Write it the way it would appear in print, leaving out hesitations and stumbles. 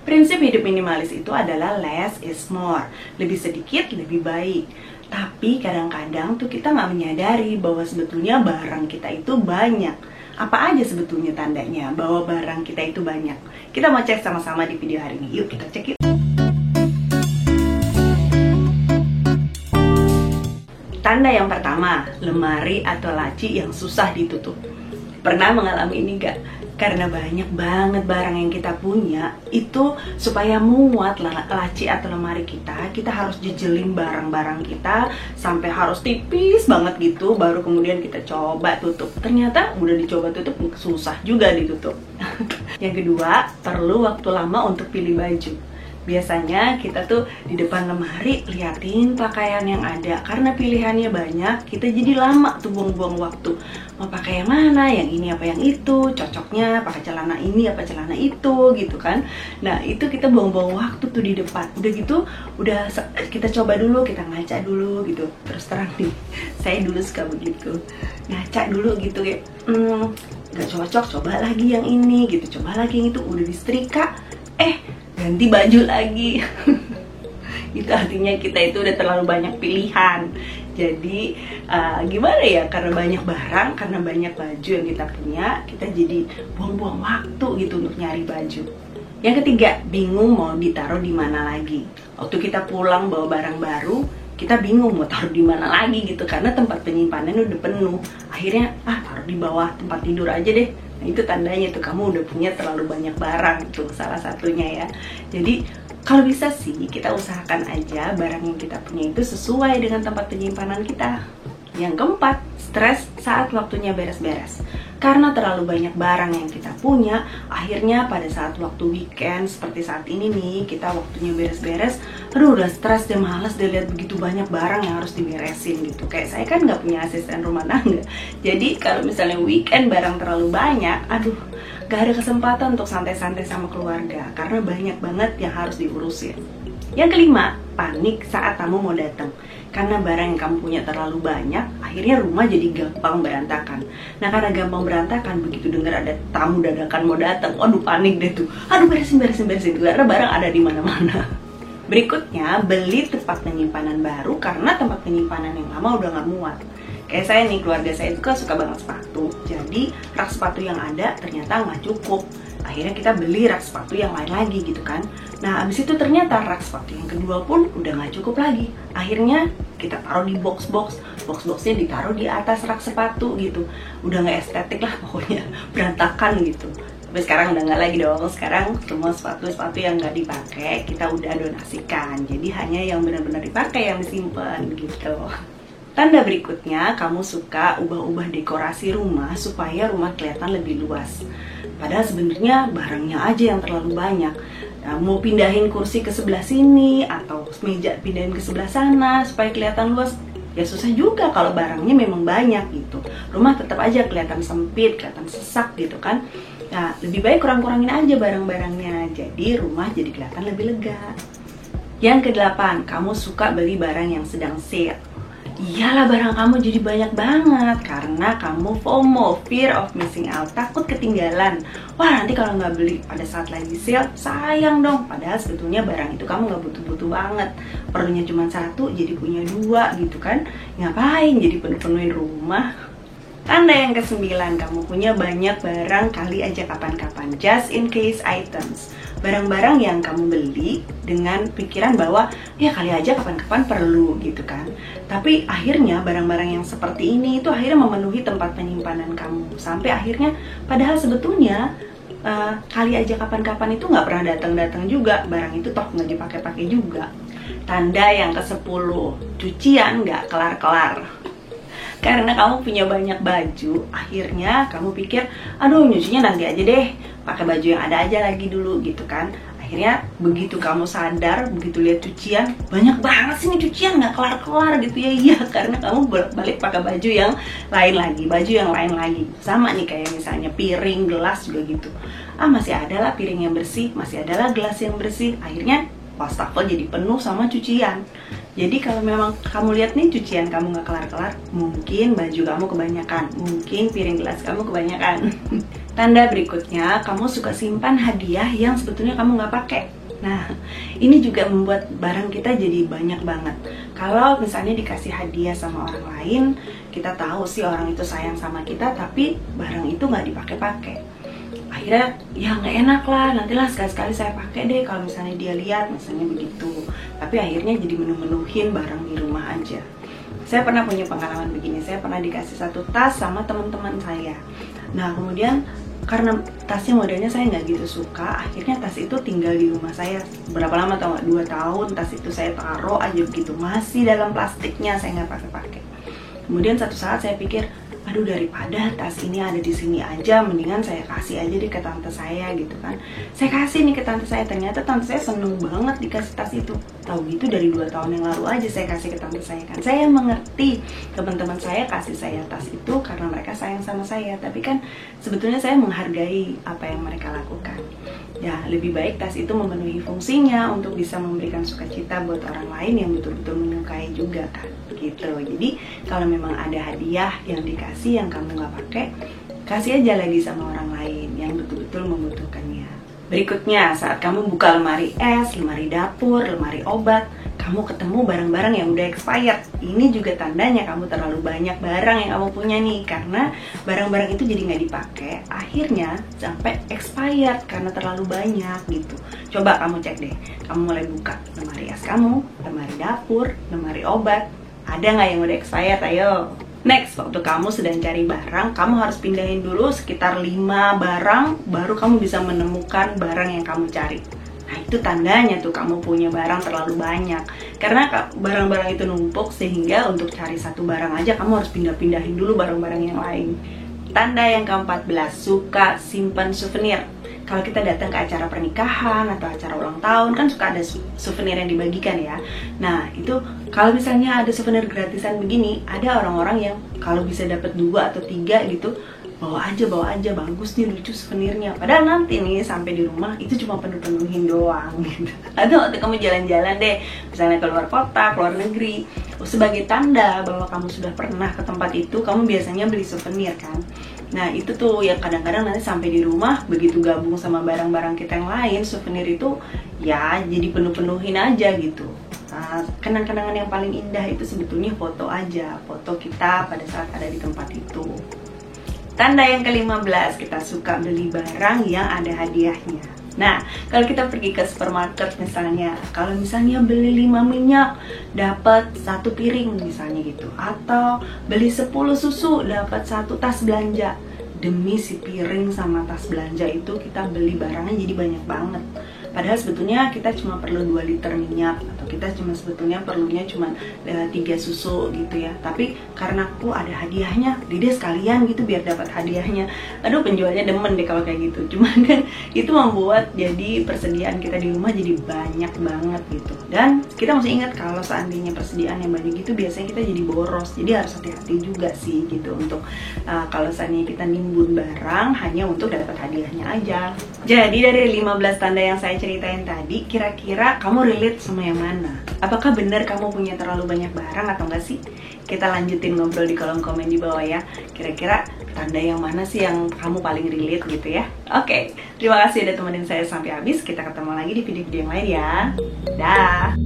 Prinsip hidup minimalis itu adalah less is more. Lebih sedikit, lebih baik. Tapi kadang-kadang tuh kita nggak menyadari bahwa sebetulnya barang kita itu banyak. Apa aja sebetulnya tandanya bahwa barang kita itu banyak? Kita mau cek sama-sama di video hari ini. Yuk kita cek yuk. Tanda yang pertama, lemari atau laci yang susah ditutup. Pernah mengalami ini gak? Karena banyak banget barang yang kita punya, itu supaya muat laci atau lemari kita harus jejelin barang-barang kita sampai harus tipis banget gitu, baru kemudian kita coba tutup. Ternyata udah dicoba tutup, susah juga ditutup. Yang kedua, perlu waktu lama untuk pilih baju. Biasanya kita tuh di depan lemari liatin pakaian yang ada. Karena pilihannya banyak, kita jadi lama tuh buang-buang waktu. Mau pakai yang mana, yang ini apa yang itu, cocoknya pakai celana ini apa celana itu gitu kan. Nah itu kita buang-buang waktu tuh di depan. Udah gitu, udah kita coba dulu, kita ngaca dulu gitu. Terus terang nih, saya dulu suka begitu. Ngaca dulu gitu kayak, gak cocok, coba lagi yang ini gitu, coba lagi yang itu. Udah disetrika, ganti baju lagi. Itu artinya kita itu udah terlalu banyak pilihan. Jadi gimana ya, karena banyak barang, karena banyak baju yang kita punya, kita jadi buang-buang waktu gitu untuk nyari baju. Yang ketiga, bingung mau ditaruh di mana lagi. Waktu kita pulang bawa barang baru, kita bingung mau taruh di mana lagi gitu, karena tempat penyimpanan udah penuh. Akhirnya taruh di bawah tempat tidur aja deh. Nah, itu tandanya tuh kamu udah punya terlalu banyak barang, tuh salah satunya ya. Jadi kalau bisa sih kita usahakan aja barang yang kita punya itu sesuai dengan tempat penyimpanan kita. Yang keempat, stres saat waktunya beres-beres. Karena terlalu banyak barang yang kita punya, akhirnya pada saat waktu weekend seperti saat ini nih, kita waktunya beres-beres, udah stres deh, males deh lihat begitu banyak barang yang harus diberesin gitu. Kayak saya kan nggak punya asisten rumah tangga, jadi kalau misalnya weekend barang terlalu banyak, gak ada kesempatan untuk santai-santai sama keluarga karena banyak banget yang harus diurusin. Yang kelima, panik saat tamu mau datang. Karena barang yang kamu punya terlalu banyak, akhirnya rumah jadi gampang berantakan. Nah karena gampang berantakan, begitu dengar ada tamu dadakan mau datang, waduh panik deh tuh. Beresin karena barang ada di mana-mana. Berikutnya, beli tempat penyimpanan baru karena tempat penyimpanan yang lama udah gak muat. Kayak saya nih, keluarga saya itu kan suka banget sepatu. Jadi rak sepatu yang ada ternyata nggak cukup. Akhirnya kita beli rak sepatu yang lain lagi gitu kan. Nah abis itu ternyata rak sepatu yang kedua pun udah nggak cukup lagi. Akhirnya kita taruh di box-boxnya ditaruh di atas rak sepatu gitu. Udah nggak estetik lah pokoknya, berantakan gitu. Tapi sekarang udah nggak lagi dong. Sekarang semua sepatu-sepatu yang nggak dipakai kita udah donasikan. Jadi hanya yang benar-benar dipakai yang disimpan gitu. Tanda berikutnya, kamu suka ubah-ubah dekorasi rumah supaya rumah kelihatan lebih luas. Padahal sebenarnya barangnya aja yang terlalu banyak. Nah, mau pindahin kursi ke sebelah sini atau meja pindahin ke sebelah sana supaya kelihatan luas, ya susah juga kalau barangnya memang banyak gitu. Rumah tetap aja kelihatan sempit, kelihatan sesak gitu kan. Nah, lebih baik kurang-kurangin aja barang-barangnya. Jadi rumah jadi kelihatan lebih lega. Yang kedelapan, kamu suka beli barang yang sedang sale. Iyalah barang kamu jadi banyak banget karena kamu FOMO, fear of missing out, takut ketinggalan. Wah nanti kalau nggak beli pada saat lagi sale, sayang dong. Padahal sebetulnya barang itu kamu nggak butuh-butuh banget. Perlunya cuma satu, jadi punya dua gitu kan. Ngapain jadi penuh-penuhin rumah? Tanda yang ke-9, kamu punya banyak barang kali aja kapan-kapan, just in case items. Barang-barang yang kamu beli dengan pikiran bahwa ya kali aja kapan-kapan perlu gitu kan. Tapi akhirnya barang-barang yang seperti ini itu akhirnya memenuhi tempat penyimpanan kamu. Sampai akhirnya padahal sebetulnya kali aja kapan-kapan itu nggak pernah datang-datang juga. Barang itu toh nggak dipakai-pakai juga. Tanda yang ke-10, cucian nggak kelar-kelar. Karena kamu punya banyak baju, akhirnya kamu pikir, nyucinya nanti aja deh, pakai baju yang ada aja lagi dulu gitu kan. Akhirnya begitu kamu sadar, begitu lihat cucian, banyak banget sih nih cucian nggak kelar-kelar gitu ya. Iya, karena kamu balik pakai baju yang lain lagi, sama nih kayak misalnya piring, gelas juga gitu. Masih ada lah piring yang bersih, masih ada lah gelas yang bersih. Akhirnya wastafel jadi penuh sama cucian. Jadi kalau memang kamu lihat nih cucian kamu nggak kelar-kelar, mungkin baju kamu kebanyakan, mungkin piring gelas kamu kebanyakan. Tanda berikutnya, kamu suka simpan hadiah yang sebetulnya kamu nggak pakai. Nah, ini juga membuat barang kita jadi banyak banget. Kalau misalnya dikasih hadiah sama orang lain, kita tahu sih orang itu sayang sama kita, tapi barang itu nggak dipakai-pakai. Akhirnya ya nggak enak lah, nantilah sekali-sekali saya pakai deh kalau misalnya dia lihat, misalnya begitu. Tapi akhirnya jadi menu-menuhin barang di rumah aja. Saya pernah punya pengalaman begini, saya pernah dikasih satu tas sama teman-teman saya. Nah kemudian karena tasnya modelnya saya nggak gitu suka, akhirnya tas itu tinggal di rumah saya berapa lama tau nggak? 2 tahun tas itu saya taruh aja begitu, masih dalam plastiknya, saya nggak pakai-pakai. Kemudian satu saat saya pikir, aduh daripada tas ini ada di sini aja, mendingan saya kasih aja deh ke tante saya gitu kan. Saya kasih nih ke tante saya, ternyata tante saya seneng banget dikasih tas itu. Tahu gitu dari 2 tahun yang lalu aja saya kasih ke tante saya kan. Saya mengerti teman-teman saya kasih saya tas itu karena mereka sayang sama saya, tapi kan sebetulnya saya menghargai apa yang mereka lakukan. Ya lebih baik tas itu memenuhi fungsinya untuk bisa memberikan sukacita buat orang lain yang betul-betul menyukai juga kan gitu. Jadi kalau memang ada hadiah yang dikasih yang kamu nggak pakai, kasih aja lagi sama orang lain yang betul-betul membutuhkannya. Berikutnya, saat kamu buka lemari es, lemari dapur, lemari obat, kamu ketemu barang-barang yang udah expired. Ini juga tandanya kamu terlalu banyak barang yang kamu punya nih, karena barang-barang itu jadi nggak dipakai, akhirnya sampai expired karena terlalu banyak gitu. Coba kamu cek deh, kamu mulai buka lemari es kamu, lemari dapur, lemari obat, ada nggak yang udah expired? Ayo. Next, waktu kamu sedang cari barang, kamu harus pindahin dulu sekitar 5 barang, baru kamu bisa menemukan barang yang kamu cari. Nah itu tandanya tuh kamu punya barang terlalu banyak. Karena barang-barang itu numpuk, sehingga untuk cari satu barang aja kamu harus pindah-pindahin dulu barang-barang yang lain. Tanda yang ke-14, suka simpan souvenir. Kalau kita datang ke acara pernikahan atau acara ulang tahun kan suka ada souvenir yang dibagikan ya. Nah itu kalau misalnya ada souvenir gratisan begini, ada orang-orang yang kalau bisa dapat 2 atau 3 gitu, bawa aja bagus nih, lucu souvenirnya. Padahal nanti nih sampai di rumah itu cuma penuh-penuhin doang gitu. Atau waktu kamu jalan-jalan deh, misalnya ke luar kota, ke luar negeri, sebagai tanda bahwa kamu sudah pernah ke tempat itu, kamu biasanya beli souvenir kan. Nah itu tuh yang kadang-kadang nanti sampai di rumah, begitu gabung sama barang-barang kita yang lain, souvenir itu ya jadi penuh-penuhin aja gitu. Nah, kenang-kenangan yang paling indah itu sebetulnya foto aja, foto kita pada saat ada di tempat itu. Tanda yang ke-15, kita suka beli barang yang ada hadiahnya. Nah, kalau kita pergi ke supermarket misalnya, kalau misalnya beli 5 minyak dapat 1 piring misalnya gitu, atau beli 10 susu dapat 1 tas belanja. Demi si piring sama tas belanja itu kita beli barangnya jadi banyak banget. Padahal sebetulnya kita cuma perlu 2 liter minyak, atau kita sebetulnya perlunya cuma 3 susu gitu ya. Tapi karena aku ada hadiahnya, dede sekalian gitu biar dapat hadiahnya. Aduh penjualnya demen deh kalau kayak gitu. Cuman kan itu membuat jadi persediaan kita di rumah jadi banyak banget gitu. Dan kita mesti ingat kalau seandainya persediaan yang banyak itu biasanya kita jadi boros. Jadi harus hati-hati juga sih gitu untuk kalau seandainya kita nimbun barang hanya untuk dapat hadiahnya aja. Jadi dari 15 tanda yang saya ceritain tadi, kira-kira kamu relate sama yang mana? Apakah benar kamu punya terlalu banyak barang atau enggak sih? Kita lanjutin ngobrol di kolom komen di bawah ya. Kira-kira tanda yang mana sih yang kamu paling relate gitu ya? Oke, terima kasih udah temenin saya sampai habis. Kita ketemu lagi di video-video yang lain ya. Dah.